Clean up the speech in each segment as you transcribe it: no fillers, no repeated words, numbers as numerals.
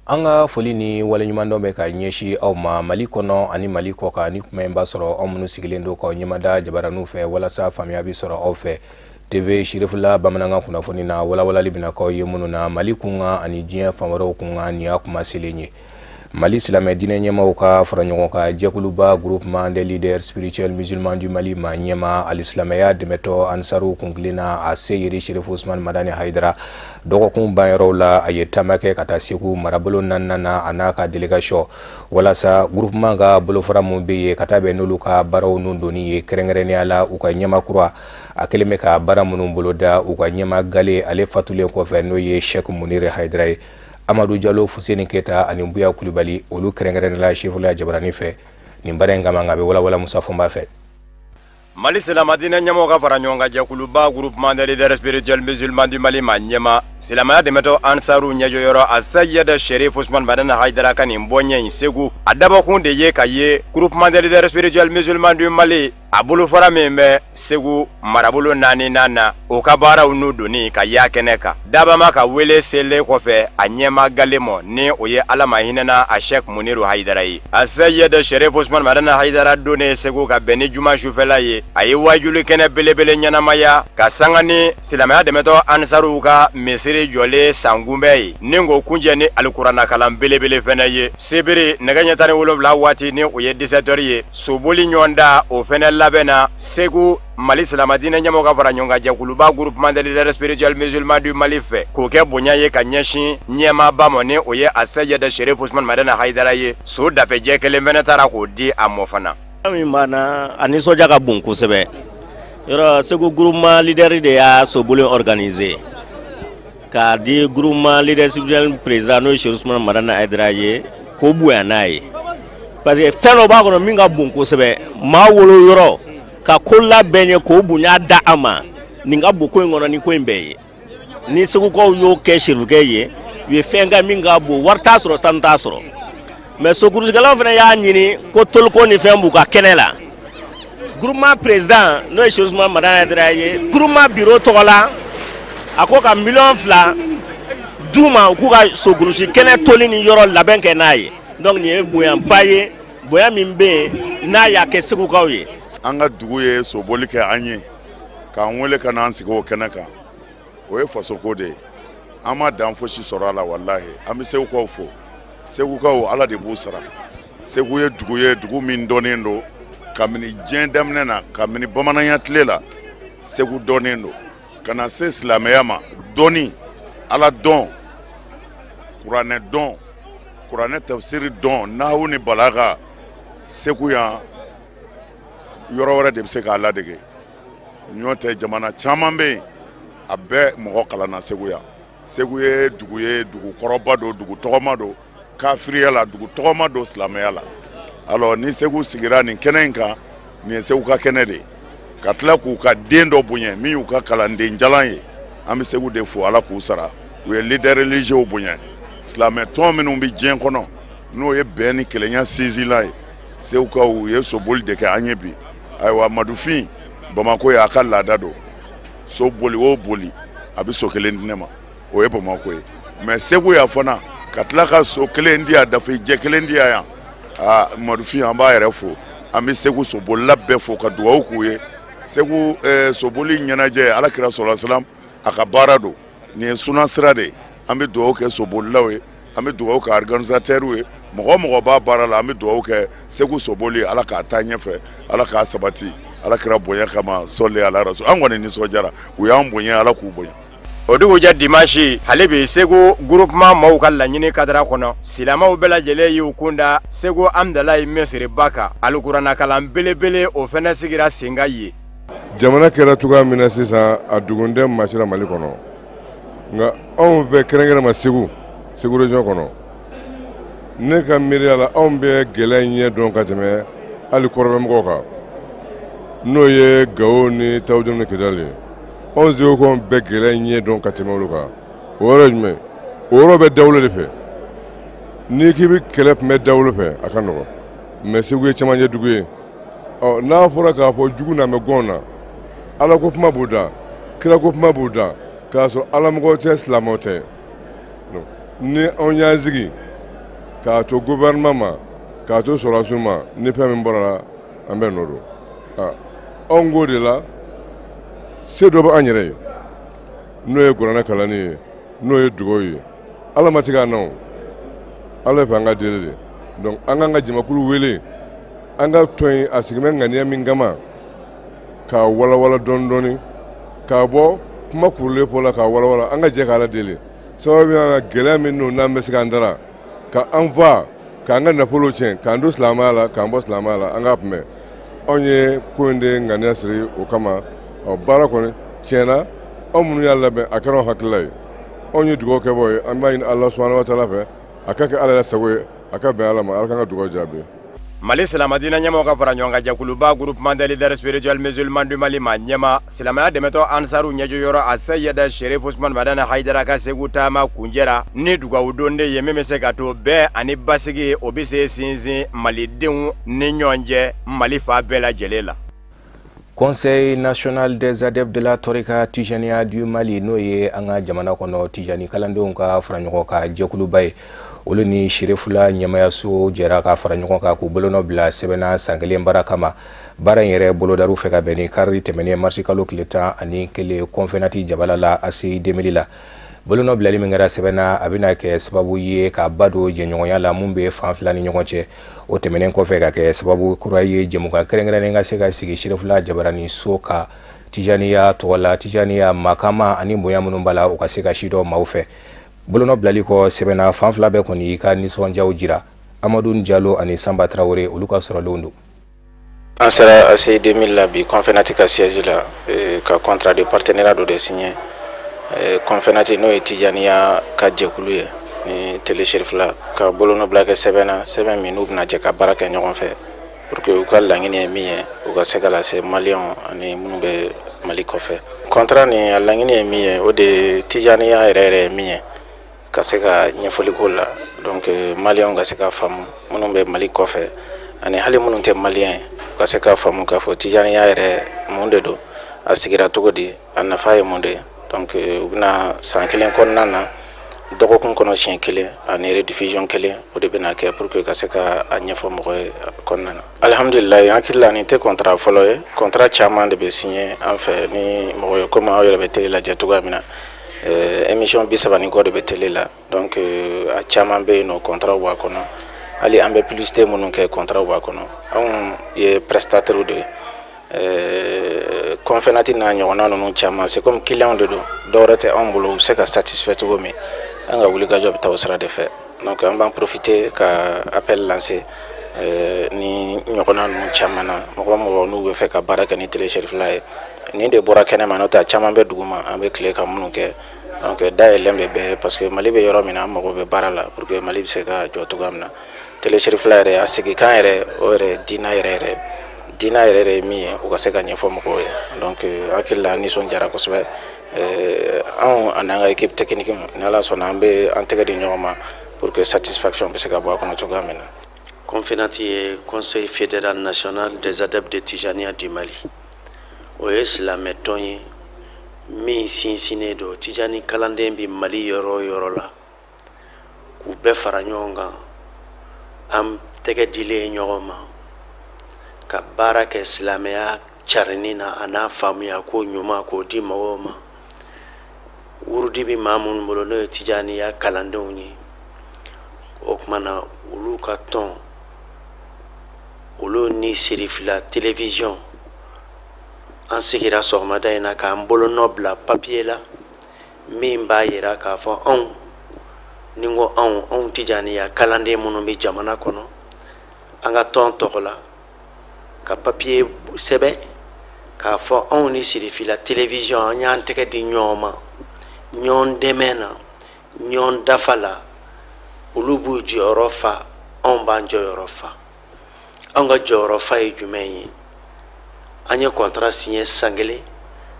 Anga foli ni waleɲuman dɔ bɛ ka ɲɛsi aw ma Mali kɔnɔ ani Mali kɔ kan ni kuma in b'a sɔrɔ aw minnu sigilen do k'aw ɲɛmada jabaraniw fɛ walasa faamuya bi sɔrɔ aw fɛ. TV Shirifula bamanankan kunnafoni na walawalali bɛna k'aw ye minnu na Mali kunkan ani diɲɛ fan wɛrɛw kunkan ni y'a kuma selen ye. Mali silamɛ diinɛ ɲɛmaw ka fara ɲɔgɔn kan jɛkuluba groupement des leaders spirituels musulmans du Mali ma ɲɛma alisilamɛya dɛmɛtɔ Ansaru kunkilenna a se yeri Sherifu Usmani Madani Hayidara dɔgɔkun banyɔrɔw la a ye taama kɛ ka taa Segu marabolo naaninan na a n'a ka délégation walasa groupement ka bolofara mun bɛ yen ka taa bɛn n'olu ka baaraw nun donni ye kɛrɛnkɛrɛnnenya la u ka ɲɛmakura a kelen bɛ ka baara minnu boloda u ka ɲɛma gale ale fatulen kɔfɛ n'o ye Sheikh Munir Hayidara ye. Amadou Diallo, Fuseni Keta ani Mbuya Kulibali olu kɛrɛnkɛrɛnnenya Sherifu jabarani fɛ nin baara in kama nka bɛ walawala Musa Fɔnba fɛ. Mali silamɛ diinɛ ɲɛmɔgɔ ka fara ɲɔgɔn kan jɛkuluba groupement des leaders spirituels musulmans du Mali ma ɲɛma silamɛya dɛmɛtɔ Ansaru ɲɛjɔyɔrɔ a Seyid Sherifu Usmani Madani Hayidara ka nin bɔɲɛ in Segu a dabɔkun de ye ka ye groupement des leaders spirituels musulmans du Mali a bolofara min bɛ Segu marabolo naaninan na o ka baaraw n'u donni ka y'a kɛnɛ kan dabama ka wele selen kɔfɛ a ɲɛma gale mɔ ni o ye Ala ma hinɛna a Sheikh Muniru Hayidara ye a Seyid Sherifu Usmani Madani Hayidara donnen Segu ka bɛn ni juma sufɛla ye a ye wajuli kɛnɛ belebele ɲɛnamaya ka sanga ni silamɛya dɛmɛtɔ Ansaru ka misiri jɔlen sankunbɛ ye ni ko kunjɛ ni alikuranna kalan belebele fɛnɛ ye sebiri nɛgɛ ɲɛ 17 waati ni o ye 17h ye soboli ɲɔgɔn da o fɛnɛ labɛnna Segu Mali silamɛ diinɛ ɲɛmɔgɔ ka fara ɲɔgɔn kan jɛkuluba groupement des leaders spirituels musulmans du Mali fɛ k'o kɛ bonya ye ka ɲɛsin ɲɛmaaba ma ni o ye a Seyid Sherifu Usmani Madani Hayidara ye so dafɛjɛ kelen fɛnɛ taara k'o di a mɔ fana. Min b'ana a nisɔndiya ka bon kosɛbɛ yɔrɔ Segu groupement leader de y'a soboli organisé k'a di groupement leader spirituel président n'o ye Sherifu Usmani Madani Hayidara ye k'o bonya n'a ye parce que fɛn dɔ b'a kɔnɔ min ka bon kosɛbɛ maa wolo yɔrɔ ka ko labɛn ye k'o bonya da a ma nin ka bon ko in kɔnɔ ni ko in bɛɛ ye ni Segukaw y'o kɛ Sherifukɛ ye u ye fɛn kɛ min ka bon wari t'a sɔrɔ sanu t'a sɔrɔ mais sokurusikɛlaw fana y'a ɲini ko toliko ni fɛn b'u ka kɛnɛ la groupement président n'o ye Sherifu Usmani Madani Hayidara ye groupement bureau tɔgɔ la a ko ka $2 d'u ma u k'u ka sokurusi kɛnɛ toli ni yɔrɔ labɛn kɛ n'a ye donc nin ye bonyanba ye bonya min bɛ yen n'a y'a kɛ Segukaw ye. An ka dugu ye soboli kɛ an ye k'an wele ka n'an sigi o kɛnɛ kan o ye fasoko de ye an ma dan fosi sɔrɔ a la walahi an bɛ Segukaw fo Segukaw Ala de b'u sara Segu ye dugu min dɔnnen do kabini diɲɛ daminɛ na kabini bamananya tile la Segu dɔnnen do ka na se silamɛya ma dɔnni Ala dɔn kuranɛ dɔn kuranɛ tafsiri dɔn nahawu ni balaga Segu yan yɔrɔ wɛrɛ de bɛ se k'a ladege ɲɔ tɛ jamana caman bɛ yen a bɛɛ mɔgɔ kalanna Segu yan Segu ye dugu kɔrɔba do dugu tɔgɔma do kafiriya la dugu tɔgɔma do silamɛya la alors ni Segu sigira nin kɛnɛ in kan nin ye Segu ka kɛnɛ de ka tila k'u ka den dɔ bonya min y'u ka kalanden jalan ye an bɛ Segu de fo Ala k'u sara u ye leader religieux bonya silamɛ tɔn minnu bɛ diɲɛ kɔnɔ n'o ye bɛn ni kelenya sinsinla ye Segukaw u ye soboli de kɛ an ye bi ayiwa Madufin Bamako ye a ka laada do so boli o boli a bɛ so kelen di ne ma o ye Bamako ye mais Segu ya fana ka tila ka so kelen di yan dafejɛ kelen di yan Madufin an b'a yɛrɛ fo an bɛ Segu sobolila bɛɛ fo ka dugawu k'u ye Segu soboli ɲɛnajɛ Alakira sɔlɔlɔ salam a ka baara do nin ye sunan sira de ye an bɛ dugawu kɛ sobolilaw ye an bɛ dugawu kɛ organisateurs ye mɔgɔ b'a baara la an bɛ dugawu kɛ Segu soboli Ala k'a taa ɲɛfɛ Ala k'a sabati Alakira bonya kama sɔli ala rasul an kɔni nisɔndiyara u y'an bonya Ala k'u bonya. O dugujɛ dimanche hali bi Segu groupement maaw ka laɲini kadara kɔnɔ silamɛw bɛɛ lajɛlen y'u kunda Segu Amdalayi Misiri ba kan alikuranna kalan belebele o fɛnɛ sigira sen kan ye. Jamana kɛra cogoya min na sisan a duguden masira Mali kɔnɔ nka anw bɛ kɛrɛnkɛrɛnma Segu région kɔnɔ ne ka miiriya la anw bɛ gɛlɛya ɲɛ dɔn ka tɛmɛ hali kɔrɔnfɛmɔgɔw kan n'o ye Gawo ni Tawudenw ni Kidali ye anw Segukaw bɛ gɛlɛya ɲɛ dɔn ka tɛmɛ olu kan o yɔrɔ ye jumɛn o yɔrɔ bɛ dawolo de fɛ n'i k'i bɛ kɛlɛ tun bɛ dawolo fɛ a ka nɔgɔn mais Segu ye cɛmancɛ dugu ye n'a fɔra k'a fɔ jugu na mɛ gɔn na Ala ko kuma b'u da kira ko kuma b'u da k'a sɔrɔ Alamɔgɔ tɛ silamɛw tɛ ni anw y'an sigi k'a to gouvernement ma k'a to sɔrɔdasiw ma ni fɛn min bɔra la an bɛ nɔ don anw k'o de la se dɔ bɛ an yɛrɛ ye n'o ye kuranɛ kalanni ye n'o ye dugawu ye ala ma se k'an na o ala ye fɛ an ka deli de donc an k'an ka jamakulu wele an ka tɔn in a sigi bɛ ŋaniya min kama k'a walawala dɔɔni dɔɔni k'a bɔ kuma kurulen fɔ la k'a walawala an ka jɛ k'ala deli sababu y'an ka gɛlɛya min n'o n'an bɛ se k'an dara ka an fa k'an ka nafolo tiɲɛ k'an don silamɛya la k'an bɔ silamɛya la an k'a kunbɛn anw ye ko in de ŋaniya siri o kama baara kɔni tiɲɛna anw minnu y'a labɛn a kɛra anw hakilila ye anw ye dugawu kɛbaaw ye an b'a ɲini ala subahanahu wa taala fɛ a ka kɛ ala yɛrɛ sago ye a ka bɛn ala ma ala k'an ka dugawu jaabi. Mali silamadina ɲɛmɔgɔ ka fara ɲɔgɔn kan jɛkuluba groupement des leaders spirituels musulmans du Mali ma ɲɛma silamɛya dɛmɛtɔ ansaru ɲɛjɔyɔrɔ a Sayida Sherif Usman Madana Haidara ka segu taama kunjɛra ni dugawu don de ye min bɛ se ka to bɛɛ ani basigi o bɛ se sinsin malidenw ni ɲɔgɔn cɛ Mali fa bɛɛ lajɛlen la. Conseil national des adeptes de la Torika Tijaniya du Mali n'o ye an ka jamana kɔnɔ Tijani kalandenw ka fara ɲɔgɔn kan jɛkuluba ye olu ni Sherifula ɲɛmayaso jɛra ka fara ɲɔgɔn kan k'u bolonɔ bila sɛbɛnna san kelen baara kama baara in yɛrɛ bolodariw fɛ ka bɛn ni kari tɛmɛnen marisi kalo tile 11 kɔnfɛnati jabala la ACI 2000 la bolonɔ bilali min kɛra sɛbɛnna a bɛna kɛ sababu ye ka ba don jɛɲɔgɔnya la mun bɛ fan fila ni ɲɔgɔn cɛ o tɛmɛnen kɔfɛ ka kɛ sababu kura ye jɛmukan kɛrɛnkɛrɛnnen ka se ka sigi Sherifula Jabarani so ka Tijaniya tɔgɔ la Tijaniya makama ani bonya minnu b'a la u ka se ka si dɔ maaw fɛ bolonɔ bilali kɔ sɛbɛnna fan fila bɛɛ kɔni ka nisɔndiyaw jira Amadou Diallo ani Samba Traoré olu ka sɔrɔlenw don. An sera ACI 2000 la bi Confenati ka siège la ka contrat de partenariat dɔ de signé Confenati n'o ye Tijaniya ka jɛkulu ye ni télé Sherifula ka bolonɔ bila kɛ sɛbɛn min n'u bɛna jɛ ka baara kɛ ɲɔgɔn fɛ pour que u ka laɲini ye min ye u ka se ka lase maliyɛnw ani minnu bɛ Mali kɔfɛ contrat ni a laɲini ye min ye o de Tijaniya yɛrɛ ye min ye ka se ka ɲɛfɔli k'o la donc maliyɛnw ka se ka faamu minnu bɛ Mali kɔfɛ ani hali minnu tɛ maliyɛn u ka se ka faamu k'a fɔ Tijaniya yɛrɛ mun de don a sigira cogo di a nafa ye mun de ye donc u bɛna san kelen kɔnɔna na dɔgɔkun kɔnɔ siɲɛ kelen ani rediffusion kelen o de bɛna kɛ pour que ka se ka a ɲɛfɔ mɔgɔ ye kɔnɔna na alhamdulilayi an hakili la nin tɛ contrat fɔlɔ ye contrat caman de bɛ signé an fɛ ni mɔgɔ ye komi aw yɛrɛ bɛ télé lajɛ cogoya min na émission 30 ni kɔ de bɛ télé la donc a caman bɛ yen nɔ contrat b'a kɔnɔ hali an bɛ publicité minnu kɛ contrat b'a kɔnɔ anw ye prestataire de ye Confenati n'a ɲɔgɔnna ninnu caman c'est comme client de don dɔwɛrɛ tɛ anw bolo u bɛ se ka satisfait cogo min an ka wulikajɔ bɛ taa o sira de fɛ donc an b'an profiter ka appel lancer ni ɲɔgɔnna ninnu caman na mɔgɔ mɔgɔ n'u bɛ fɛ ka baara kɛ ni télé Sherifula ye nin de bɔra kɛnɛma n'o tɛ a caman bɛ duguma an bɛ tile ka minnu kɛ donc dayɛlɛn bɛ bɛɛ parce que Mali bɛ yɔrɔ min na an mago bɛ baara la pour que Mali bɛ se ka jɔ cogoya min na télé Sherifula yɛrɛ a sigikan yɛrɛ o yɛrɛ diinɛ yɛrɛ ye min ye u ka se ka ɲɛfɔ mɔgɔw ye donc hakili la nisɔndiyara kosɛbɛ anw an'an ka équipe technique ni Ala sɔnna an bɛ an tɛgɛ di ɲɔgɔn ma pour que satisfaction bɛ se ka bɔ a kɔnɔ cogoya min na. Confenati ye Conseil fédéral national des adeptes de Tijaniya du Mali o ye silamɛ tɔn ye min sinsinnen don Tijani kalanden bɛ Mali yɔrɔ o yɔrɔ la k'u bɛɛ fara ɲɔgɔn kan an tɛgɛ dilen ɲɔgɔn ma ka baara kɛ silamɛya carinni na a n'a faamuya ko ɲuman k'o di mɔgɔw ma wurudi bɛ maa minnu bolo n'o ye Tijaniya kalandenw ye o tuma na olu ka tɔn olu ni Sherifula télévision an sigira sɔgɔmada in na k'an bolonɔ bila papier la min b'a yira k'a fɔ anw ni n ko anw Tijaniya kalanden minnu bɛ jamana kɔnɔ an ka tɔn tɔgɔ la ka papier sɛbɛn k'a fɔ anw ni Sherifula télévision an y'an tɛgɛ di ɲɔgɔn ma ɲɔgɔn dɛmɛ na ɲɔgɔn dafa la olu b'u jɔyɔrɔ fa anw b'an jɔyɔrɔ fa anw ka jɔyɔrɔ fa ye jumɛn ye an ye contrat signé san kelen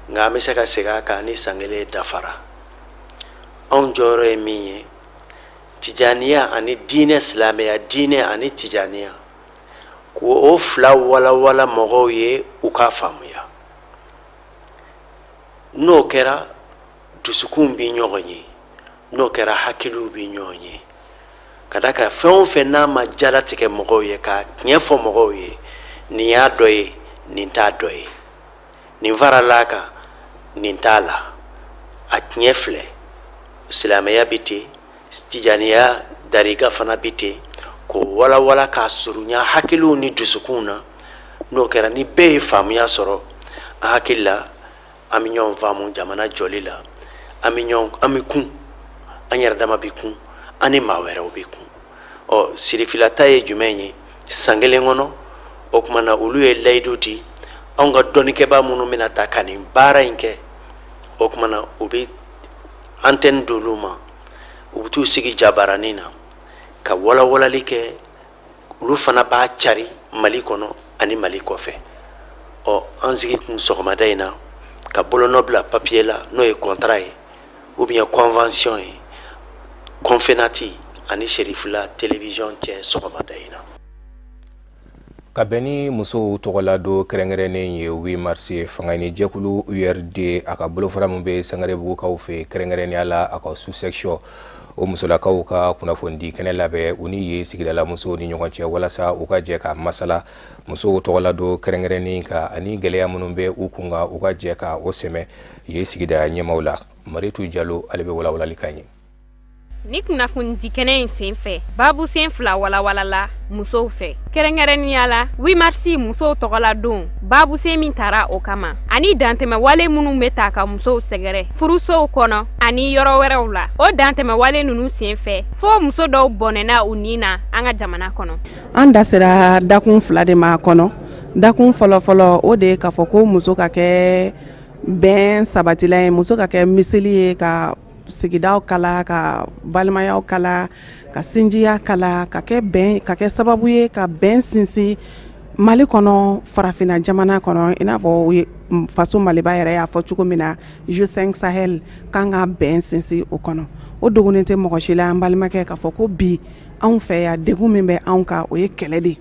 nka an bɛ se ka segin a kan ni san kelen dafara anw jɔyɔrɔ ye min ye Tijaniya ani diinɛ silamɛya diinɛ ani Tijaniya k'o fila walawala mɔgɔw ye u k'a faamuya n'o kɛra dusukun bɛ ɲɔgɔn ye n'o kɛra hakiliw bɛ ɲɔgɔn ye ka da ka fɛn o fɛn n'a ma jalatigɛ mɔgɔw ye ka tiɲɛ fɔ mɔgɔw ye nin y'a dɔ ye nin t'a dɔ ye nin farala kan nin t'a la a tiɲɛ filɛ silamɛya bi ten tijaniya dariga fana bi ten k'o walawala k'a surunya hakiliw ni dusukun na n'o kɛra ni bɛɛ ye faamuya sɔrɔ an hakili la an bɛ ɲɔgɔn faamu jamana jɔli la an bɛ kun an yɛrɛ dama bɛ kun an ni maa wɛrɛw bɛ kun ɔ sirifilata ye jumɛn ye san kelen kɔnɔ o tuma na olu ye layidu di anw ka dɔnnikɛbaa minnu bɛna ta ka nin baara in kɛ o tuma na u bɛ antenne d'olu ma u bɛ t'u sigi jabaranin na ka walawalali kɛ olu fana b'a cari Mali kɔnɔ ani Mali kɔfɛ ɔ an sigi kun sɔgɔmada in na ka bolonɔ bila papier la n'o ye contrat ye ou bien convention ye Confenati ani Sherifula télévision cɛ sɔgɔmada in na ka bɛn ni musow tɔgɔla do kɛrɛnkɛrɛnnen ye 8 mars fangani jɛkulu URD a ka bolofara min bɛ Sangarebugukaw fɛ kɛrɛnkɛrɛnnenya la a ka sous-section o musolakaw ka kunnafoni kɛnɛ labɛn u ni ye sigidala musow ni ɲɔgɔn cɛ walasa u ka jɛ ka masala musow tɔgɔla do kɛrɛnkɛrɛnnen kan ani gɛlɛya minnu bɛ u kunga u ka jɛ ka o sɛmɛ ye sigida ɲɛmaw la Maritu Jalo ale bɛ walawalali kan ye ni kunnafoni kɛnɛ in senfɛ babu sen fila walawalala musow fɛ kɛrɛnkɛrɛnnenya la 8 mars musow tɔgɔla don babu sen min tara o kama ani dantɛmɛ wale minnu bɛ ta ka musow sɛgɛrɛ furusow kɔnɔ ani yɔrɔ wɛrɛw la o dantɛmɛ wale ninnu senfɛ fo muso dɔw bɔnɛna u ni na an ka jamana kɔnɔ an da sera dakun fila de ma kɔnɔ dakun fɔlɔfɔlɔ o de k'a fɔ ko muso ka kɛ bɛn sabatila ye muso ka kɛ miseli ye ka sigidaw kala ka balimayaw kala ka sinjiya kala ka kɛ sababu ye ka bɛn sinsin Mali kɔnɔ farafina jamana kɔnɔ i n'a fɔ faso Maliba yɛrɛ y'a fɔ cogo min na G5 Sahel kan ka bɛn sinsin o kɔnɔ o dogonen tɛ mɔgɔ si la an balimakɛ k'a fɔ ko bi anw fɛ yan degun min bɛ anw kan o ye kɛlɛ de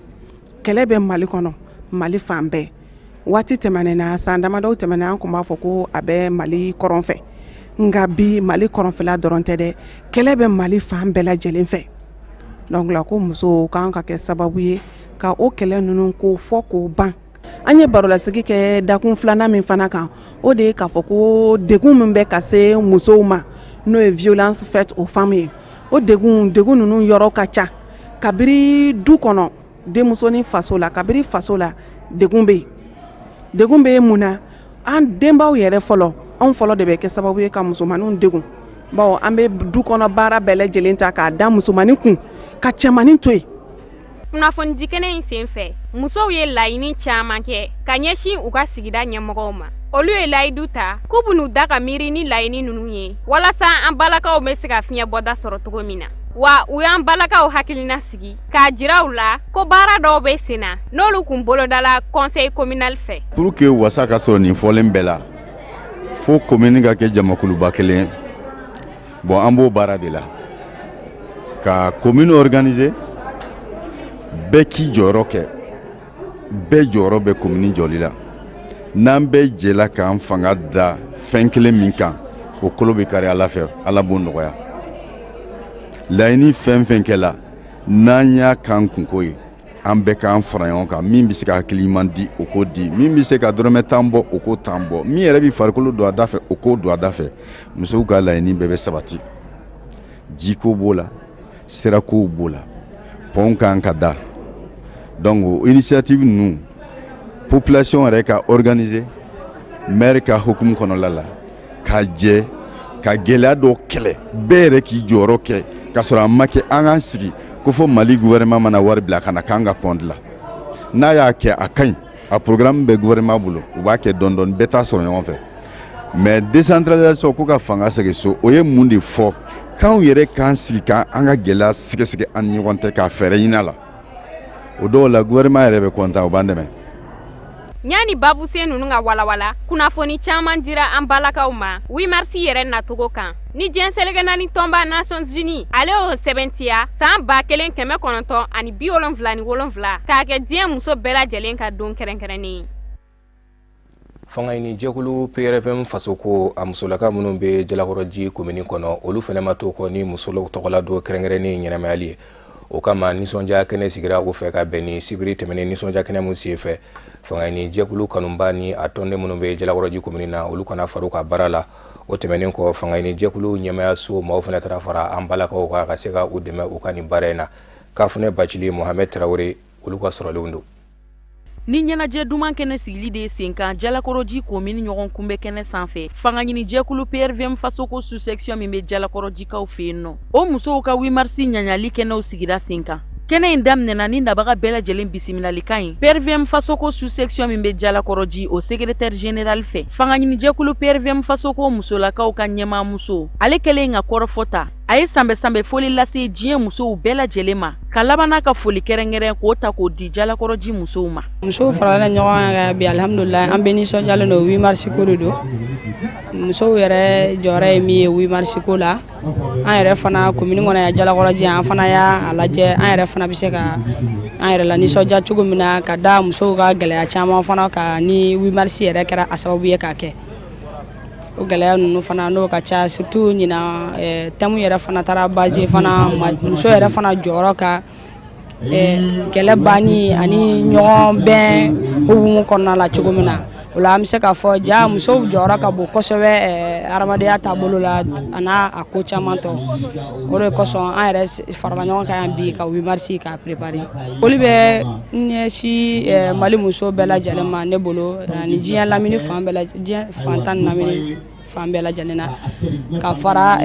kɛlɛ bɛ Mali kɔnɔ Mali fan bɛɛ waati tɛmɛnen na san damadɔ tɛmɛnen an tun b'a fɔ ko a bɛ Mali kɔrɔn fɛ nga bi Mali kɔrɔnfɛla dɔrɔn tɛ dɛ kɛlɛ bɛ Mali fan bɛɛ lajɛlen fɛ donc la ko muso kan ka kɛ sababu ye ka o kɛlɛ ninnu ko fɔ k'o ban an ye barolasigi kɛ dakun filanan min fana kan o de ye k'a fɔ ko degun min bɛ ka se musow ma n'o ye violence faite aux femmes ye o degun ninnu yɔrɔ ka ca kabiri du kɔnɔ denmuso ni faso la kabiri faso la degun bɛ mun na an denbaw yɛrɛ fɔlɔ anw fɔlɔ de bɛ kɛ sababu ye ka musomaninw degun bawo an bɛ du kɔnɔ baara bɛɛ lajɛlen ta k'a da musomanin kun ka cɛmanin to yen kunnafoni kɛnɛ in senfɛ musow ye laɲini caman kɛ ka ɲɛsin u ka sigida ɲɛmɔgɔw ma olu ye layidu ta k'u b'u da ka miiri ni laɲini ninnu ye walasa an balakaw bɛ se ka fiɲɛ bɔda sɔrɔ cogo min na wa u y'an balakaw hakilina sigi k'a jira u la ko baara dɔw bɛ sen na n'olu kun bolodala conseil communal fɛ pour que wasa ka sɔrɔ nin fɔlen bɛɛ la fo commune ka kɛ jamakuluba kelen bon an b'o baara de la ka commune organiser bɛɛ k'i jɔyɔrɔ kɛ bɛɛ jɔyɔrɔ bɛ commune jɔli la n'an bɛɛ jɛla k'an fanga da fɛn kelen min kan o kolo bɛ kari Ala fɛ Ala b'o nɔgɔya laɲini fɛn fɛn kɛla n'an y'a k'an kunko ye an bɛɛ k'an fara ɲɔgɔn kan min bɛ se ka hakili ɲuman di o k'o di min bɛ se ka dɔrɔmɛ 10 bɔ o k'o 10 bɔ min yɛrɛ bɛ farikolo don a da fɛ o k'o don a da fɛ musow ka laɲini bɛɛ bɛ sabati jiko b'o la sirakow b'o la pont kan ka da donc o initiative ninnu population yɛrɛ ka organiser maire ka hukumu kɔnɔla la ka jɛ ka gɛlɛya dɔw kɛlɛ bɛɛ yɛrɛ k'i jɔyɔrɔ kɛ ka sɔrɔ an ma kɛ an k'an sigi ko fɔ Mali gouvernement mana wari bila ka na k'an ka compte la n'a y'a kɛ a ka ɲi a programme bɛ gouvernement bolo u b'a kɛ dɔɔni dɔɔni bɛɛ t'a sɔrɔ ɲɔgɔn fɛ mais décentralisation ko ka fanga segin so o ye mun de fɔ k'anw yɛrɛ k'an sigi k'an ka gɛlɛya sɛgɛsɛgɛ an ni ɲɔgɔn tɛ k'a fɛɛrɛ ɲini a la o dɔw la gouvernement yɛrɛ bɛ content o b'an dɛmɛ ɲani babu sen ninnu ka walawala kunnafoni caman dira an balakaw ma 8 mars yɛrɛ nacogo kan ni diɲɛselege naani tɔnba Nations Unies ale y'o sɛbɛntiya san 1977 k'a kɛ diɲɛ muso bɛɛ lajɛlen ka don kɛrɛnkɛrɛnnen ye fanga ɲini jɛkulu PRFM fasoko a musolaka minnu bɛ Jalakɔrɔji commune kɔnɔ olu fana ma to kɔ ni musow tɔgɔla do kɛrɛnkɛrɛnnen ɲɛnamayali ye o kama nisɔndiya kɛnɛ sigira o fɛ ka bɛn ni sibiri tɛmɛnen nisɔndiya kɛnɛ mun sen fɛ fanga ni jɛkulu kanunba ni a tɔnden minnu bɛ Jalakɔrɔji komini na olu kana far'u ka baara la o tɛmɛnen kɔ fanga ni jɛkulu ɲɛmaya so maaw fana taara fara an balakaw kan ka se ka u dɛmɛ u ka nin baara in na Kafunɛ Bacili Mohamed Traoré olu ka sɔrɔlenw don. Ni ɲɛnajɛ duman kɛnɛ sigili de sen kan Jalakɔrɔji komini ɲɔgɔn kunbɛ kɛnɛ sanfɛ fanga ɲini jɛkulu PRVM fasoko sous-section min bɛ Jalakɔrɔjikaw fɛ yen nɔ o musow ka 8 mars ɲaɲali kɛnɛw sigira sen kan kɛnɛ in daminɛna ni nabaga bɛɛ lajɛlen bisimilalikan ye PRVM fasoko sous-section min bɛ Jalakɔrɔji o secrétaire général fɛ fanga ɲini jɛkulu PRVM fasoko musolakaw ka ɲɛmaa muso ale kɛlen ka kɔrɔfɔta a ye sanbɛ foli lase diɲɛ musow bɛɛ lajɛlen ma ka labanna ka foli kɛrɛnkɛrɛn k'o ta k'o di Jalakɔrɔji musow ma. Musow farala ɲɔgɔn kan bi alhamdulillah an bɛ nisɔndiyalen don 8 mars ko de don musow yɛrɛ jɔyɔrɔ ye min ye 8 mars ko la an yɛrɛ fana komini kɔnɔ yan Jalakɔrɔji an fana y'a lajɛ an yɛrɛ fana bɛ se ka an yɛrɛ la nisɔndiya cogo min na ka da musow ka gɛlɛya caman fana ka ni 8 mars yɛrɛ kɛra a sababu ye k'a kɛ. O gɛlɛya ninnu fana n'o ka ca surtout ɲina thème yɛrɛ fana taara base fana muso yɛrɛ fana jɔyɔrɔ ka kɛlɛ banni ani ɲɔgɔn bɛn hukumu kɔnɔna la cogo min na o la an bɛ se k'a fɔ ja musow jɔyɔrɔ ka bon kosɛbɛ adamadenya taabolo la a n'a a ko caman tɔ o de kosɔn an yɛrɛ farala ɲɔgɔn kan yan bi ka 8 mars k'a préparer foli bɛ ɲɛsin Mali muso bɛɛ lajɛlen ma ne bolo ani diɲɛ lamini fan bɛɛ diɲɛ fantan ni lamini fan bɛɛ lajɛlen na ka fara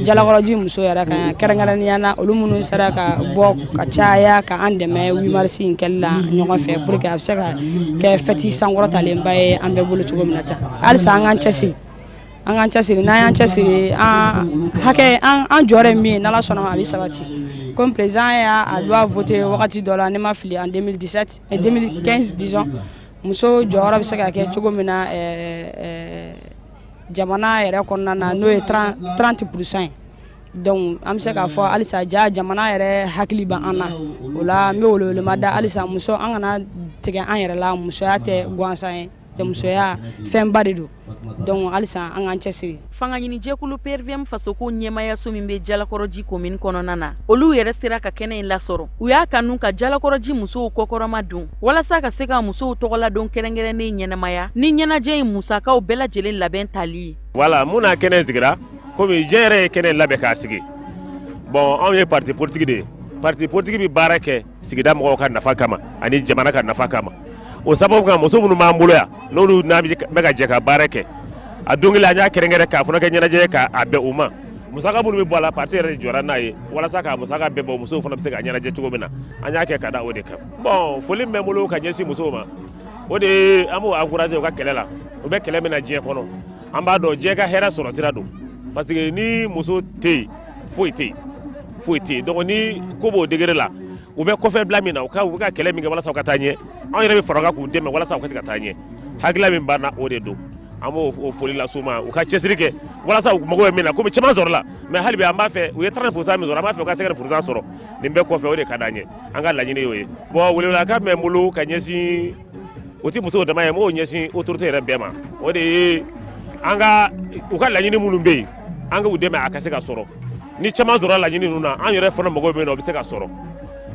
Jalakɔrɔji muso yɛrɛ kan kɛrɛnkɛrɛnnenya na olu minnu sera ka bɔ ka caya ka an dɛmɛ 8 mars in kɛli la ɲɔgɔn fɛ pour que a bɛ se ka kɛ fɛti sankɔrɔtalenba ye an bɛɛ bolo cogo min na tan halisa an k'an cɛsiri n'an y'an cɛsiri an jɔyɔrɔ ye min ye n'Ala sɔnna ma a bɛ sabati comme président y'a loi voté wagati dɔ la ne ma fili en 2017 et 2015 disons muso jɔyɔrɔ bɛ se ka kɛ cogo min na jamana yɛrɛ kɔnɔna na n'o ye 30% ye donc an bɛ se k'a fɔ halisa ja jamana yɛrɛ hakili bɛ an na o la n bɛ welewelema da halisa muso an kana tigɛ an yɛrɛ la musoya tɛ gansan ye musoya fɛnba de don donc halisa an k'an cɛsiri. Fanga ɲini jɛkulu PRVM fasoko ɲɛmayaso min bɛ Jalakɔrɔji komini kɔnɔna na olu yɛrɛ sera ka kɛnɛ in lasɔrɔ u y'a kanu ka Jalakɔrɔji musow kɔkɔrɔma don walasa ka se ka musow tɔgɔladon kɛrɛnkɛrɛnnen ɲɛnamaya ni ɲɛnajɛ in musakaw bɛɛ lajɛlen labɛn tali ye. Voilà mun na kɛnɛ sigira komi diɲɛ yɛrɛ ye kɛnɛ labɛn k'a sigi bon anw ye parti politique de ye parti politique bɛ baara kɛ sigida mɔgɔw ka nafa kama ani jamana ka nafa kama o sababu kan muso minnu b'an bolo yan n'olu n'a bɛ ka jɛ ka baara kɛ a don kelen an y'a kɛrɛnkɛrɛn k'a fana kɛ ɲɛnajɛ k'a bɛn u ma musaka minnu bɛ bɔ a la parti yɛrɛ jɔra n'a ye walasa ka musaka bɛɛ bɔ musow fana bɛ se ka ɲɛnajɛ cogo min na an y'a kɛ ka da o de kan bon foli min bɛ n bolo ka ɲɛsin musow ma o de ye an b'u encourager u ka kɛlɛ la u bɛ kɛlɛ min na diɲɛ kɔnɔ an b'a dɔn diɲɛ ka hɛrɛ sɔrɔ sira don parce que ni muso tɛ yen foyi tɛ yen donc ni ko b'o degré la u bɛ kɔfɛ bila min na u bɛ ka kɛlɛ min kɛ walasa u ka taa ɲɛ anw yɛrɛ bɛ fara u kan k'u dɛmɛ walasa u ka se ka taa ɲɛ hakilila min b'an na o de don an b'o foli las'u ma u ka cɛsiri kɛ walasa u mago bɛ min na komi caman sɔrɔ la mais hali bi an b'a fɛ u ye 30% min sɔrɔ an b'a fɛ u ka 50% sɔrɔ nin bɛɛ kɔfɛ o de ka d'an ye an ka laɲini y'o ye bon welewelekan bɛ n bolo ka ɲɛsin o tɛ musow dama ye n b'o ɲɛsin autorité yɛrɛ bɛɛ ma o de ye u ka laɲini minnu bɛ yen an k'u dɛmɛ a ka se ka sɔrɔ ni caman sɔrɔ laɲini ninnu na an yɛrɛ fana mago bɛ yen nɔ o bɛ se ka sɔrɔ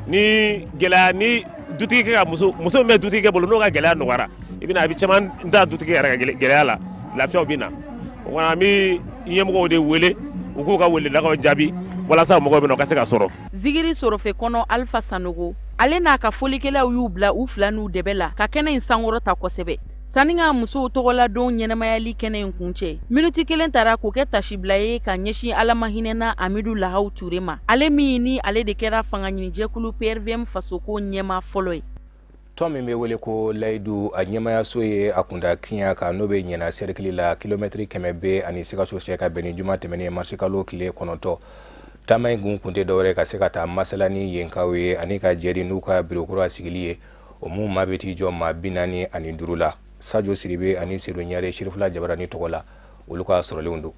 ni gɛlɛya ni dutigi kɛ ka muso min bɛ dutigi kɛ bolo n'o ka gɛlɛya nɔgɔyara i bɛna a bɛ caman da dutigi yɛrɛ ka gɛlɛya la lafiyaw bɛ na o kɔnɔ an bɛ ɲɛmɔgɔw de wele u k'u ka welelakaw jaabi walasa mɔgɔw bɛ na o ka se ka sɔrɔ. Zigiri Sorofe kɔnɔ Alpha Sanogo ale n'a ka folikɛlaw y'u bila u fila n'u dɛbɛ la ka kɛnɛ in sankɔrɔta kosɛbɛ sanni ka musow tɔgɔladon ɲɛnamayali kɛnɛ in kun cɛ miniti kelen taara k'o kɛ tasibila ye ka ɲɛsin Alama hinɛna Amidu Lahaw Ture ma ale min ni ale de kɛra fanga ɲini jɛkulu PRVM fasoko ɲɛma fɔlɔ ye. Tɔn min bɛ wele ko Layidu a ɲɛmayaso ye a kunda kiɲa kan n'o bɛ ɲɛna cercle la kilomɛtiri 100 ani Sikaso cɛ ka bɛn ni juma tɛmɛnen mars kalo tile 9 taama in kun tɛ dɔwɛrɛ ka se ka taa masala ni yenkaw ye ani ka jɛdi n'u ka birokura sigili ye o mun maa bɛ t'i jɔ maa 45 la Sajo Siribe ani Seydou Ɲare Sirifula Jabarani tɔgɔ la olu ka sɔrɔlenw don.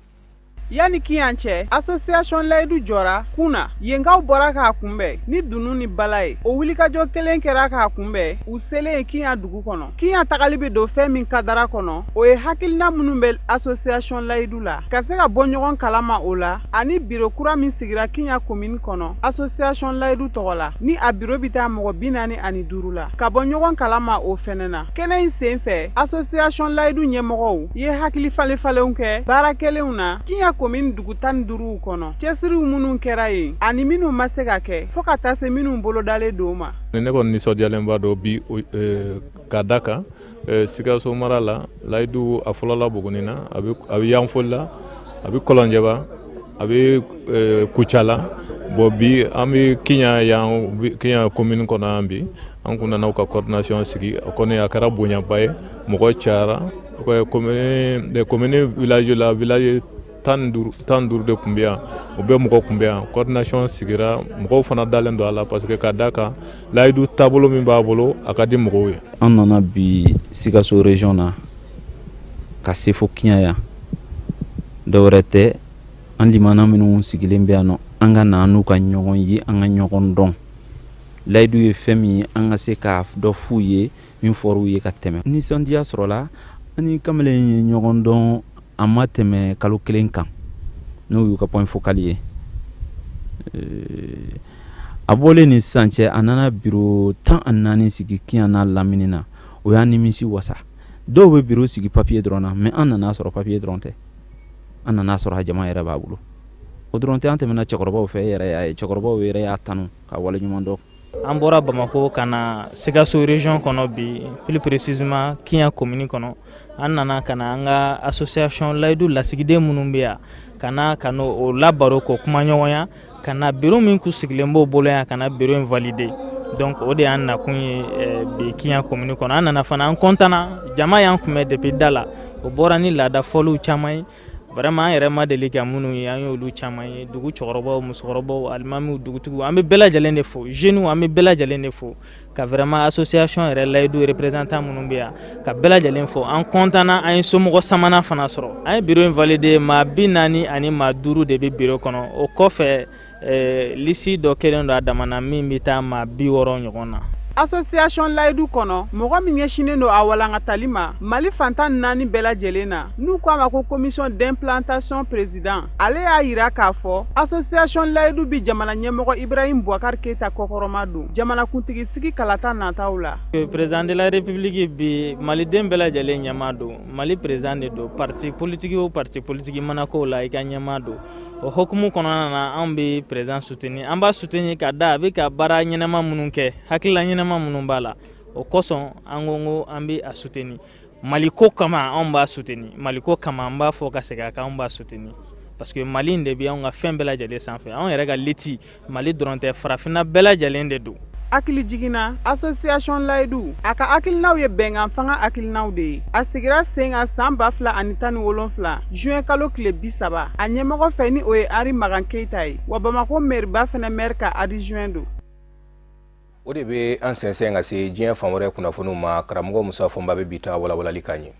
yani kiyan cɛ association layidu jɔra kunna yenkaw bɔra k'a kunbɛn ni dunu ni bala ye o wulikajɔ kelen kɛra k'a kunbɛn u selen kiyan dugu kɔnɔ kiyan tagali bɛ don fɛn min kadara kɔnɔ o ye hakilina minnu bɛ association layidu la ka se ka bɔ ɲɔgɔn kalama o la ani biro kura min sigira kiyan commune kɔnɔ association layidu tɔgɔ la ni a biro bɛ taa mɔgɔ 45 la ka bɔ ɲɔgɔn kalama o fɛnɛ na kɛnɛ in sen fɛ association layidu ɲɛmɔgɔw ye hakili falen-falenw kɛ baarakɛlenw na kiyan commune dugu 15 kɔnɔ cɛsiriw minnu kɛra yen ani minnu ma se ka kɛ fo ka taa se minnu bolodalen don ma. ne kɔni nisɔndiyalen b'a dɔn bi ka da kan Sikaso mara la layidu a fɔlɔla Buguni na a bɛ Yanfɔli la a bɛ Kɔlɔnjɛba a bɛ Kucala bon bi an bɛ Kiɲa commune kɔnɔ yan bi an kun nana ka coordination sigi o kɔni a kɛra bonyaba ye mɔgɔ cayara commune village la village 15 de tun bɛ yan o bɛɛ mɔgɔ tun bɛ yan coordination sigira mɔgɔw fana dalen don a la parce que ka da kan layidu taabolo min b'a bolo a ka di mɔgɔw ye. an nana bi Sikaso region na ka se fo Kiɲa yan dɔwɛrɛ tɛ an limana minnu sigilen bɛ yan nɔ an ka na n'u ka ɲɔgɔn ye an ka ɲɔgɔn dɔn layidu ye fɛn min ye an ka se ka dɔ f'u ye min fɔr'u ye ka tɛmɛ nisɔndiya sɔrɔla an ni kamalen ye ɲɔgɔn dɔn an ma tɛmɛ kalo kelen kan n'o y'u ka point focal ye a bɔlen ni sisan cɛ a nana biro 14 sigi Kiɲa n'a lamini na o y'a nimisi wasa dɔw bɛ biro sigi papier dɔrɔn na mais an nana sɔrɔ papier dɔrɔn tɛ an nana sɔrɔ a jama yɛrɛ b'a bolo o dɔrɔn tɛ an tɛmɛna cɛkɔrɔbaw fɛ yɛrɛ y'a ye cɛkɔrɔbaw yɛrɛ y'a tanu ka wale ɲuman dɔn. an bɔra Bamako ka na Sikaso region kɔnɔ bi plus précisément Kiɲa commune kɔnɔ an nana ka na an ka association layidu lasigiden minnu bɛ yan ka na ka n'o labaro k'o kuma ɲɔgɔnya ka na bureau min kun sigilen b'o bolo yan ka na bureau in valider donc o de y'an nakun ye bi Kiɲa commune kɔnɔ an nana fana an kɔntana jama y'an kunbɛn depuis da la o bɔra ni laada fɔliw caman ye vraiment an yɛrɛ ma deli ka minnu ye an y'olu caman ye dugu cɛkɔrɔbaw musokɔrɔbaw alimamiw dugutigiw an bɛ bɛɛ lajɛlen de fo jeunes an bɛ bɛɛ lajɛlen de fo ka vraiment association yɛrɛ layidu représentant minnu bɛ yan ka bɛɛ lajɛlen fo an kɔntana an ye somɔgɔ sabanan fana sɔrɔ an ye bureau in valider maa 40 ani maa 5 de bɛ bureau kɔnɔ o kɔfɛ liste dɔ kɛlen don a damana min bɛ taa maa 60 ɲɔgɔn na. association layidu kɔnɔ mɔgɔ min ɲɛsinen don a walankatali ma Mali fantan 4 bɛɛ lajɛlen na n'u k'a ma ko commission d'implantation président ale y'a yira k'a fɔ association layidu bi jamana ɲɛmɔgɔ Ibrahim Boubacar Keita kɔkɔrɔma don jamanakuntigi sigi kalata nataw la. président de la république bi maliden bɛɛ lajɛlen ɲɛma don Mali président de don parti politique o parti politique mana ko la i ka ɲɛma don o hokumu kɔnɔna na an bɛ président soutenir an b'a soutenir ka da a bɛ ka baara ɲɛnama minnu kɛ hakilila ɲɛnama minnu b'a la o kosɔn an ko an bɛ a soutenir Mali ko kama an b'a soutenir Mali ko kama an b'a fɔ ka segin a kan an b'a soutenir parce que Mali in de bɛ an ka fɛn bɛɛ lajɛlen sanfɛ an yɛrɛ ka leti Mali dɔrɔn tɛ farafinna bɛɛ lajɛlen de don. hakili jiginna association layidu a ka hakilinaw ye bɛnkan fanga hakilinaw de ye a sigira sen kan san 2017 juin kalo tile 30 a ɲɛmɔgɔ fɛ ni o ye Henri Magan Keita ye wa Bamako maire-ba fɛnɛ maire ka adjoint don. o de bɛ an sɛnsɛn ka se diɲɛ fan wɛrɛ kunnafoniw ma karamɔgɔ Musa Fɔnba bɛ bi ta walawalali k'an ye.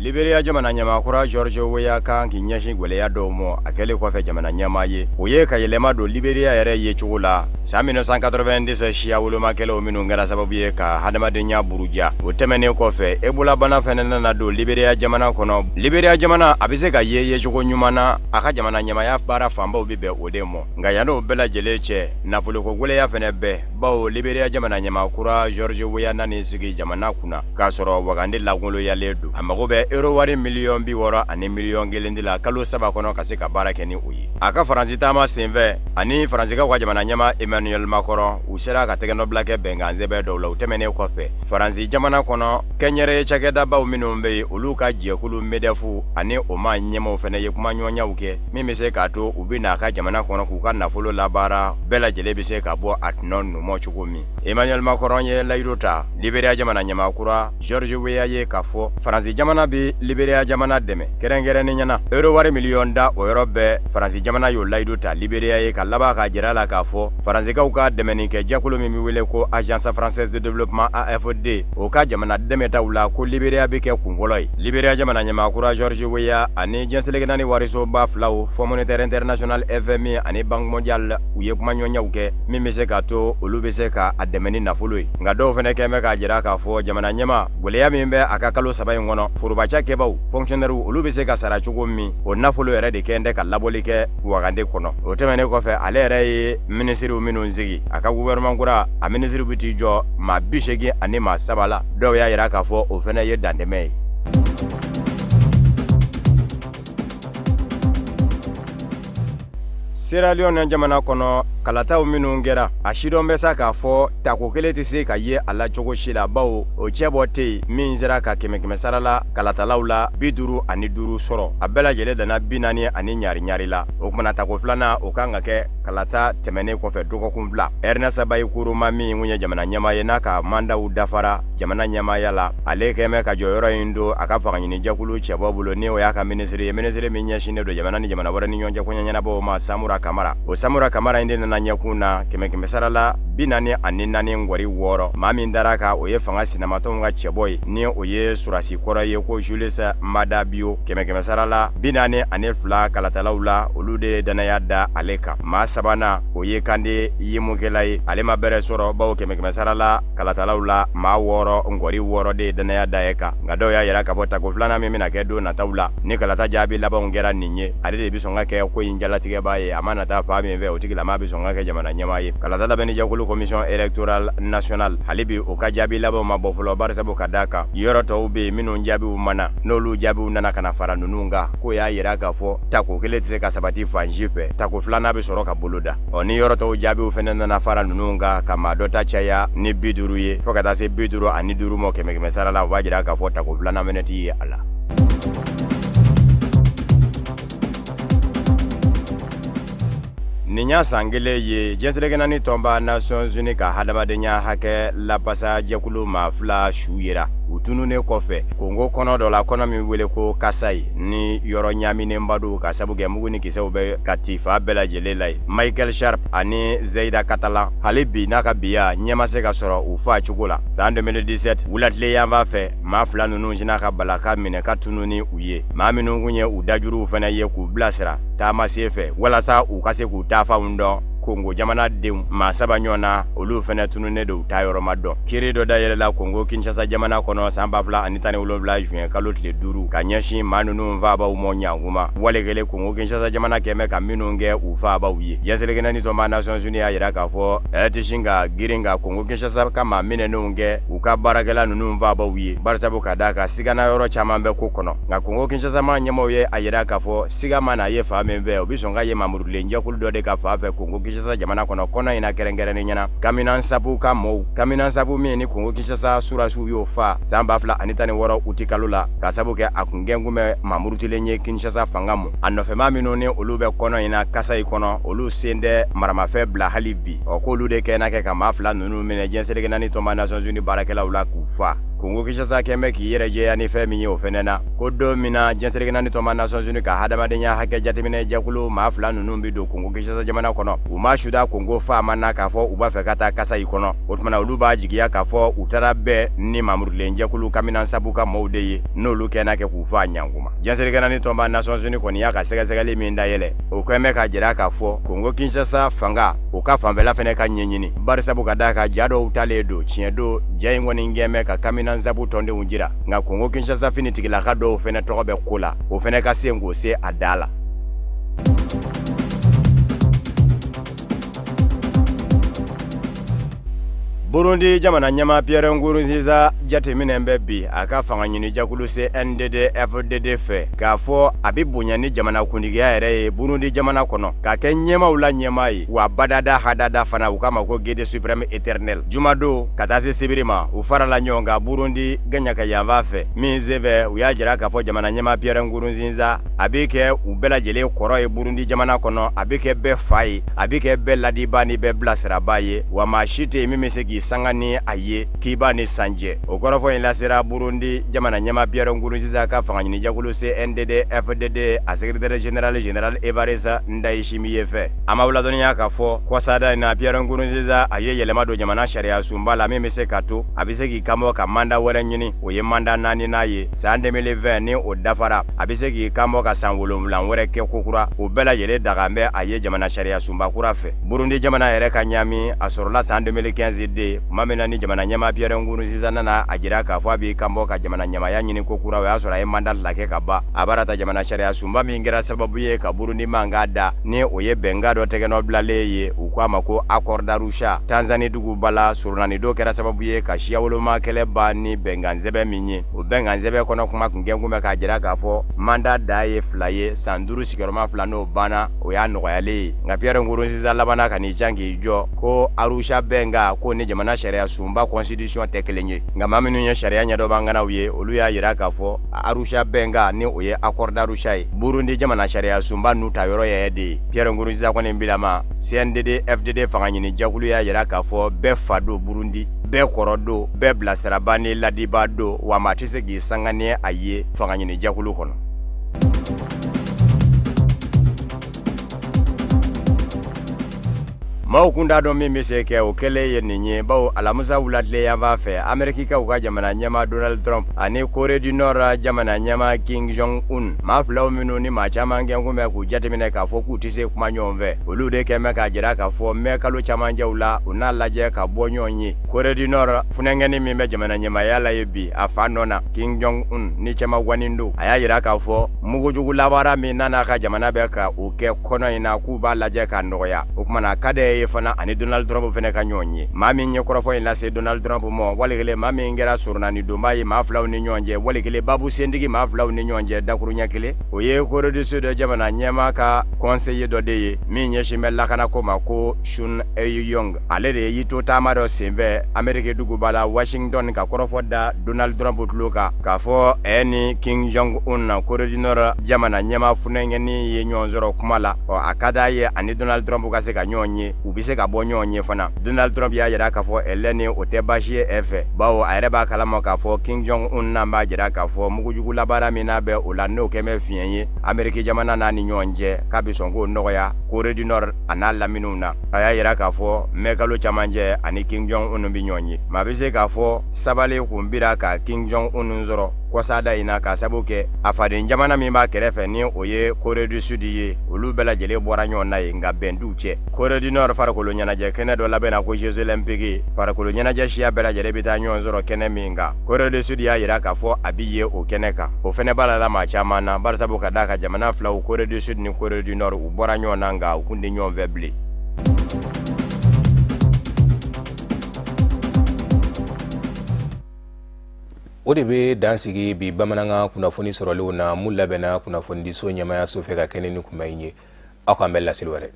Liberia jamana ɲamakura George Weah kan k'i ɲɛsin gwɛlɛya dɔw ma a kɛlen kɔfɛ jamana ɲɛmaa ye o ye ka yɛlɛma don Liberia yɛrɛ ye cogo la san 1990 siya wolomakɛlaw minnu kɛra sababu ye ka hadamadenya buruja o tɛmɛnen kɔfɛ Ebola bana fɛnɛ nana don Liberia jamana kɔnɔ. Liberia jamana a bɛ se ka ye cogo ɲuman na a ka jamana ɲɛmaya baara fanbaw bɛ bɛn o de ma nka yan n'o bɛɛ lajɛlen cɛ nafoloko gwɛlɛya fɛnɛ bɛɛ bawo Liberia jamana ɲamakura George Weah nani sigi jamana kunna k'a sɔrɔ wagande langoloyalen don a mago bɛ euro wari miliyɔn 60 ani miliyɔn 1 de la kalo 7 kɔnɔ ka se ka baara kɛ ni o ye. A ka Faransi taama senfɛ ani Faransikaw ka jamana ɲɛma Emmanuel Macron u sera ka tɛgɛnɔbila kɛ bɛnkan sɛbɛn dɔw la u tɛmɛnen kɔfɛ Faransi jamana kɔnɔ kɛnyɛrɛye cakɛdabaw minnu bɛ yen olu ka jɛkulu MEDEF ani OMA ɲɛmaw fɛnɛ ye kuma ɲɔgɔnyaw kɛ min bɛ se k'a to u bɛ n'a ka jamana kɔnɔ k'u ka nafolo labaara bɛɛ lajɛlen bɛ se ka bɔ a tɔnɔ numan lamɔ cogo min. Emmanuel Macron ye layidu ta Liberia jamana ɲamakura George Weah ye k'a fɔ Faransi jamana bi Liberia jamana dɛmɛ kɛrɛnkɛrɛnnen ɲɛna euro wari miliyɔn da o yɔrɔ bɛɛ Faransi jamana y'o layidu ta Liberia ye ka laban k'a jira la k'a fɔ Faransikaw ka dɛmɛni kɛ jɛkulu min bɛ wele ko Agence Française de Développement AFD o ka jamana dɛmɛtaw la ko Liberia bɛ kɛ kun fɔlɔ ye. Liberia jamana ɲamakura George Weah ani diɲɛseleke naani warisoba filaw Fonds monétaire international FMI ani Banque mondiale u ye kuma ɲɔgɔnyaw kɛ min bɛ se k'a to olu bɛ se ka a dɛmɛ ni nafolo ye. Nka dɔw fana kɛn bɛ k'a jira k'a fɔ jamana ɲɛma gwɛlɛya min bɛ a ka kalo 3 in kɔnɔ forobacakɛbaw fonctionnaires olu bɛ se ka sara cogo min o nafolo yɛrɛ de kɛn tɛ ka labɔli kɛ Wagande kɔnɔ. O tɛmɛnen kɔfɛ ale yɛrɛ ye minisiriw minnu sigi a ka gouvernement kura a minisiriw bɛ t'i jɔ maa 80 ani maa 7 la dɔw y'a yira k'a fɔ o fana ye dantɛmɛ ye. Sierra Leone jamana kɔnɔ kalataw minnu kɛra a sidɔn bɛ sa k'a fɔ tako kelen tɛ se ka ye a la cogo si la bawo o cɛ bɔ tɛ yen min sera ka 100 sara la kalatalaw la 55 sɔrɔ a bɛɛ lajɛlen danna 40 ani ɲari la o kumana tako filanan o kan ka kɛ kalata tɛmɛnen kɔfɛ dɔgɔkun fila Ernest Baykuruma min kun ye jamana ɲɛmaa ye n'a ka mandaw dafara jamana ɲɛmaaya la ale kɛn bɛ ka jɔyɔrɔ in don a ka fangajɛkulu cɛbɔ bolo ni o y'a ka minisiri ye minisiri min ɲɛsinnen don jamana ni jamana wɛrɛ ni ɲɔgɔn cɛ koɲɛ ɲɛnabɔw ma Samura Kamara o Samura Kamara in de nana ɲɛkun na 100 sara la 44 ngwari 6 maa min dara ka o ye fanga sinamatɔnw ka cɛbɔ ye ni o ye surasi kɔrɔ ye ko Julius Mada Bio 100 sara la 42 kalatalaw la olu de danaya da ale kan maa sabana o ye Kande Yemukela ye ale ma bɛrɛ sɔrɔ bawo 100 sara la kalatalaw la maa 6 ngwari 6 de danaya da ye kan nka dɔw y'a yira k'a fɔ tako filanan min bɛna kɛ don nataw la ni kalata jaabi labanw kɛra nin ye ale de bɛ sɔn ka kɛ ko in jalatigɛbaa ye a ma nata fa min fɛ o tigilama bɛ sɔn ka kɛ jamana ɲɛmaa ye kalata labɛnni jɛkulu commission électorale nationale hali bi o ka jaabi labanw ma bɔ fɔlɔ bari sabu ka d'a kan yɔrɔ tɔw bɛ yen minnu jaabiw mana n'olu jaabiw nana ka na fara ninnu kan k'o y'a yira k'a fɔ tako kelen tɛ se ka sabati fan si fɛ tako filanan bɛ sɔrɔ ka bolo da ni yɔrɔ tɔw jaabiw fana nana fara ninnu kan ka maa dɔ ta caya ni 50 ye fo ka taa se 55 ma 100 sara la o b'a jira k'a fɔ tako filanan fana tɛ ye a la. Nin y'a san kelen ye diɲɛseleke naani tɔnba Nations Unies ka hadamadenya hakɛ lapasa jɛkulu maa 2 su yera u tununnen kɔfɛ Kongo kɔnɔ dɔ la kɔnɔ min wele ko Kasai ni yɔrɔ ɲaminenba don ka sabu kɛ mugu ni kisɛw bɛ ka ti fa bɛɛ lajɛlen la ye Michael Sharp ani Zeida Catalan hali bi n'a ka biya ɲɛ ma se ka sɔrɔ u fa cogo la san 2017 wulatile yanfan fɛ maa 2 ninnu sina ka balaka minɛ ka tunu ni u ye maa minnu kun ye u dajuruw fana ye k'u bilasira taama sen fɛ walasa u ka se k'u taafanw dɔn Kongo jamana denw maa 7 ɲɔgɔn na olu fana tununnen don u ta yɔrɔ ma dɔn kiiri dɔ dayɛlɛla Kongo Kinshasa jamana kɔnɔ san 2017 juin kalo tile 5 ka ɲɛsin maa ninnu faabaw mɔ ɲanguma walegele Kongo Kinshasa jamana kɛmɛ ka minnu kɛ u faabaw ye diɲɛseleke naani tɔnba Nations Unies y'a yira k'a fɔ ɛlɛ tɛ sin ka girin ka Kongo Kinshasa ka maa minɛnenw kɛ u ka baarakɛla ninnu faabaw ye barisabu ka d'a kan sigana yɔrɔ caman bɛ ko kɔnɔ nka Kongo Kinshasa ma ɲɛmaaw ye a yira k'a fɔ siga mana ye fa min fɛ o bɛ sɔn ka ye mamurulen jɛkulu dɔ de ka fa fɛ Kongo Kinshasa jamana kɔnɔ kɔnɔ in na kɛrɛnkɛrɛnnen ɲɛna Kamina Nsapu ka mɔɔw Kamina Nsapu min ni Kongo Kinshasa surasiw y'o fa san 2016 uti kalo la ka sabu kɛ a kun gɛn kun bɛ mamurutilen ye Kinshasa fanga mu a nɔfɛma minnu ni olu bɛ kɔnɔ in na Kasai kɔnɔ olu sen tɛ maramafɛn bila hali bi k'olu de kɛnɛ kɛ ka maa 2 ninnu minɛ diɲɛseleke naani tɔnba Nations Unies baarakɛlaw la k'u fa Kongo Kinshasa kɛn bɛ k'i yɛrɛ jɛya ni fɛn min ye o fɛnɛ na ko don min na diɲɛseleke naani tɔnba Nations Unies ka hadamadenya hakɛ jateminɛ jɛkulu maa 2 ninnu bɛ don Kongo Kinshasa jamana kɔnɔ u ma suda Kongo faama na k'a fɔ u b'a fɛ ka taa Kasai kɔnɔ o tumana olu b'a jigiya k'a fɔ u taara bɛɛ ni mamurulen jɛkulu Kamina Nsapu ka mɔɔw de ye n'olu kɛnɛ kɛ k'u fa ɲanguma diɲɛseleke naani tɔnba Nations Unies kɔni y'a ka sɛgɛsɛgɛli min dayɛlɛ o kɛn bɛ ka jira k'a fɔ Kongo Kinshasa fanga o ka fanfɛla fɛnɛ ka ɲɛɲini barisabu ka d'a kan ja dɔw talen don tiɲɛ don ja in kɔni gɛn bɛ ka Kamina Nsapu tɔndenw jira nka Kongo Kinshasa finitigilaka dɔw fɛnɛ tɔgɔ bɛ ko la o fɛnɛ ka se k'o se a da la. Burundi jamana nyama Pierre Nkurunziza jateminɛ bɛ bi a ka fanga ɲini jakulu CNDD FDD fɛ k'a fɔ a bɛ bonya ni jamana kuntigiya yɛrɛ ye Burundi jamana kɔnɔ k'a kɛ ɲɛmaw la ɲɛma ye wa badada hadada fana u k'a ma ko guide suprême éternel jumado ka taa se sibiri ma u farala ɲɔgɔn kan Burundi gɛɲaka yanfan fɛ min senfɛ u y'a jira k'a fɔ jamana ɲɛma Pierre Nkurunziza a bɛ kɛ u bɛɛ lajɛlen kɔrɔ ye Burundi jamana kɔnɔ a bɛ kɛ bɛɛ fa ye a bɛ kɛ bɛɛ ladiba ni bɛɛ bilasiraba ye wa maa si tɛ yen min bɛ se k'i sanga ni a ye k'i b'a ni sanjɛ o kɔrɔfɔ in lasera Burundi jamana ɲɛma Pierre Nkurunziza ka fanga ɲini jakulu CNDD FDD a secrétaire général Evariste Ndayishimiye fɛ a ma ladɔnniya k'a fɔ kɔsada in na Pierre Nkurunziza a ye yɛlɛma don jamana sariya sunba la min bɛ se ka to a bɛ se k'i kanbɔ ka manda wɛrɛ ɲini o ye manda 4 n'a ye san 2020 ni o dafara a bɛ se k'i kanbɔ ka san 7 wɛrɛ kɛ kokura o bɛɛ lajɛlen dagan bɛ a ye jamana sariya sunba kura fɛ Burundi jamana yɛrɛ ka ɲami a sɔrɔla san 2015 de tuma min na ni jamana ɲɛma Pierre Nkurunziza nana a jira k'a fɔ a b'i kanbɔ ka jamana ɲɛmaya ɲini kokura o y'a sɔrɔ a ye manda lakɛ ka ban a b'a ta jamana sariya sunba min kɛra sababu ye ka Burundi mankan da ni o ye bɛnkan dɔ tɛgɛnɔ bilalen ye u k'a ma ko accord d'Arusha Tanzanie duguba la surunani dɔ kɛra sababu ye ka siya woloma kɛlɛ ban ni bɛnkan sɛbɛn min ye o bɛnkan sɛbɛn kɔnɔ kuma kun kɛ kun bɛ k'a jira k'a fɔ manda da ye 2 ye san 5 sigiyɔrɔma 2 n'o banna o y'a nɔgɔyalen ye nka Pierre Nkurunziza labanna ka n'i can k'i jɔ ko Arusha bɛnkan ko ni jamana sariya sunba constitution tɛ kelen ye nka maa minnu ye sariya ɲɛdɔbanganaw ye olu y'a jira k'a fɔ Arusha bɛnkan ni o ye accord d'Arusha ye Burundi jamana sariya sunba n'u ta yɔrɔ yɛrɛ de ye Pierre Nkurunziza kɔni bilama CNDD FDD fanga ɲini jakulu y'a jira k'a fɔ bɛɛ fa don Burundi bɛɛ kɔrɔ don bɛɛ bilasiraba ni ladiba don wa maa tɛ se k'i sanga ni a ye fanga ɲini jakulu kɔnɔ. Maaw kun t'a dɔn min bɛ se kɛ o kɛlen ye nin ye bawo alamisa wulatilen yanfan fɛ Amerikikaw ka jamana ɲɛma Donald Trump ani Corée du Nord jamana ɲɛma Kim Jong-un maa filaw minnu ni maa caman gɛn kun bɛ k'u jateminɛ k'a fɔ k'u tɛ se kuma ɲɔgɔn fɛ olu de kɛn bɛ k'a jira k'a fɔ mɛ kalo camancɛw la u n'a lajɛ ka bɔ ɲɔgɔn ye Corée du Nord funɛngɛni min bɛ jamana ɲɛmaya la ye bi a fa nɔ na Kim Jong-un ni cɛman ganin don a y'a jira k'a fɔ mugujugu labaara min n'a ka jamana bɛ ka o kɛ kɔnɔ in na k'u b'a lajɛ k'a nɔgɔya o kumana ka d'e ye fana ani Donald Trump fana ka ɲɔgɔn ye maa min ye kɔrɔfɔ in lase Donald Trump ma walikelen maa min kɛra surunani donba ye maa filaw ni ɲɔgɔn cɛ walikelen babu sentigi maa filaw ni ɲɔgɔn cɛ dakuru ɲɛ kelen o ye Corée du Sud jamana ɲɛma ka conseiller dɔ de ye min ɲɛsin bɛ lakana ko ma ko Sun Eui-yong ale de ye yito taama dɔ senfɛ Ameriki duguba la Washington ka kɔrɔfɔ da Donald Trump tulo kan k'a fɔ ni Kim Jong-un na Corée du Nord jamana ɲɛma funɛngɛni ye ɲɔgɔn sɔrɔ kuma la a ka d'a ye ani Donald Trump ka se ka ɲɔgɔn ye u bɛ se ka bɔ ɲɔgɔn ye fana Donald Trump y'a jira k'a fɔ ɛlɛ ni o tɛ baasi ye e fɛ bawo a yɛrɛ b'a kalama k'a fɔ Kim Jong-un n'an b'a jira k'a fɔ mugujugu labaara min n'a bɛ o la n'o kɛn bɛ fiɲɛ ye Ameriki jamana n'a ni ɲɔgɔn cɛ k'a bɛ sɔn k'o nɔgɔya Corée du Nord a n'a laminiw na a y'a jira k'a fɔ mɛ kalo camancɛ ani Kim Jong-un bɛ ɲɔgɔn ye maa bɛ se k'a fɔ sabali kun bira ka Kim Jong-un sɔrɔ kɔsada in na k'a sabu kɛ a faden jamana min b'a kɛrɛfɛ ni o ye Corée du Sud ye olu bɛɛ lajɛlen bɔra ɲɔgɔn na ye nka bɛn t'u cɛ Corée du Nord farikolo ɲɛnajɛ kɛnɛ dɔ labɛnna ko Jeux olympiques farikolo ɲɛnajɛ siya bɛɛ lajɛlen bɛ taa ɲɔgɔn sɔrɔ kɛnɛ min kan Corée du Sud y'a jira k'a fɔ a bɛ ye o kɛnɛ kan o fɛnɛ b'a la maa caman na barisabu ka d'a ka jamana filaw Corée du Sud ni Corée du Nord u bɔra ɲɔgɔn na nka u kun tɛ ɲɔgɔn fɛ bilen. O de bɛ dansigi bi bamanankan kunnafoni sɔrɔlenw na mun labɛnna kunnafoni diso ɲɛmaya so fɛ ka kɛnɛ ni kunbɛn ye aw k'an bɛ laseli wɛrɛ